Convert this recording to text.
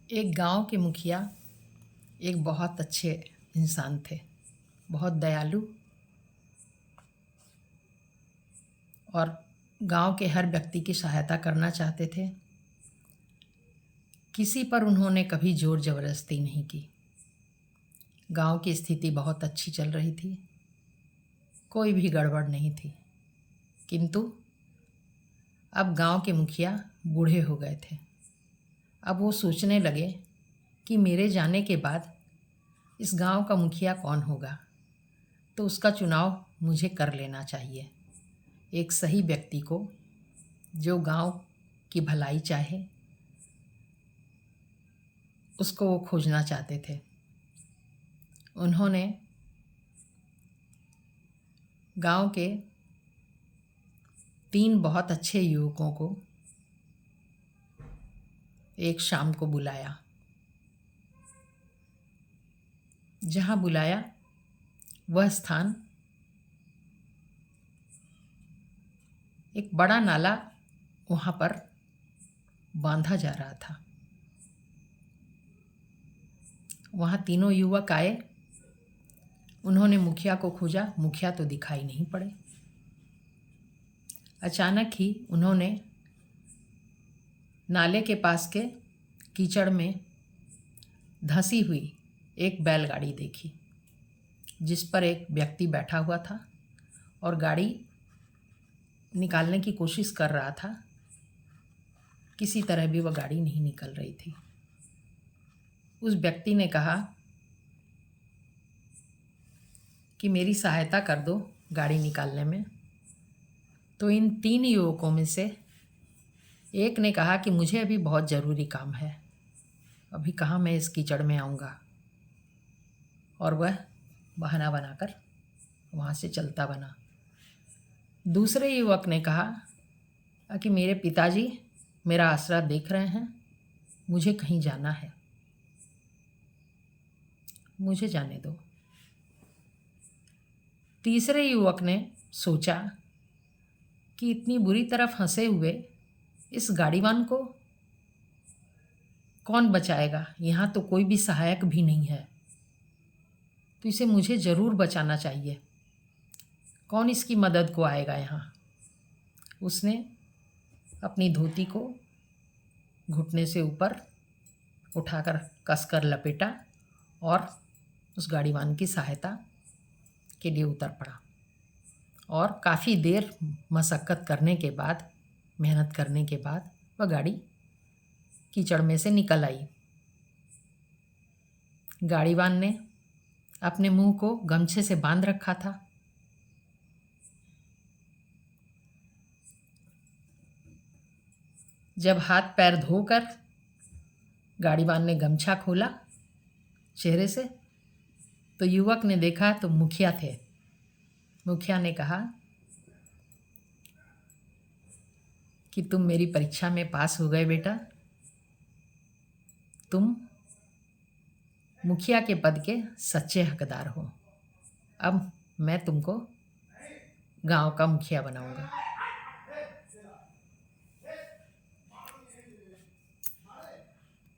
एक गांव के मुखिया एक बहुत अच्छे इंसान थे, बहुत दयालु और गांव के हर व्यक्ति की सहायता करना चाहते थे। किसी पर उन्होंने कभी ज़ोर ज़बरदस्ती नहीं की। गांव की स्थिति बहुत अच्छी चल रही थी, कोई भी गड़बड़ नहीं थी। किंतु अब गांव के मुखिया बूढ़े हो गए थे। अब वो सोचने लगे कि मेरे जाने के बाद इस गांव का मुखिया कौन होगा, तो उसका चुनाव मुझे कर लेना चाहिए। एक सही व्यक्ति को जो गांव की भलाई चाहे, उसको वो खोजना चाहते थे। उन्होंने गांव के 3 बहुत अच्छे युवकों को एक शाम को बुलाया। जहाँ बुलाया वह स्थान एक बड़ा नाला वहाँ पर बांधा जा रहा था। वहाँ तीनों युवक आए। उन्होंने मुखिया को खोजा, मुखिया तो दिखाई नहीं पड़े। अचानक ही उन्होंने नाले के पास के कीचड़ में धंसी हुई एक बैलगाड़ी देखी, जिस पर एक व्यक्ति बैठा हुआ था और गाड़ी निकालने की कोशिश कर रहा था। किसी तरह भी वह गाड़ी नहीं निकल रही थी। उस व्यक्ति ने कहा कि मेरी सहायता कर दो गाड़ी निकालने में। तो इन 3 युवकों में से एक ने कहा कि मुझे अभी बहुत ज़रूरी काम है, अभी कहाँ मैं इस कीचड़ में आऊँगा। और वह बहाना बनाकर वहाँ से चलता बना। दूसरे युवक ने कहा कि मेरे पिताजी मेरा आसरा देख रहे हैं, मुझे कहीं जाना है, मुझे जाने दो। तीसरे युवक ने सोचा कि इतनी बुरी तरह फंसे हुए इस गाड़ीवान को कौन बचाएगा, यहाँ तो कोई भी सहायक भी नहीं है, तो इसे मुझे ज़रूर बचाना चाहिए। कौन इसकी मदद को आएगा यहाँ। उसने अपनी धोती को घुटने से ऊपर उठाकर कसकर लपेटा और उस गाड़ीवान की सहायता के लिए उतर पड़ा। और काफ़ी देर मशक्क़त करने के बाद, मेहनत करने के बाद वह गाड़ी कीचड़ में से निकल आई। गाड़ीवान ने अपने मुंह को गमछे से बांध रखा था। जब हाथ पैर धोकर गाड़ीवान ने गमछा खोला चेहरे से, तो युवक ने देखा तो मुखिया थे। मुखिया ने कहा कि तुम मेरी परीक्षा में पास हो गए बेटा, तुम मुखिया के पद के सच्चे हकदार हो। अब मैं तुमको गांव का मुखिया बनाऊंगा।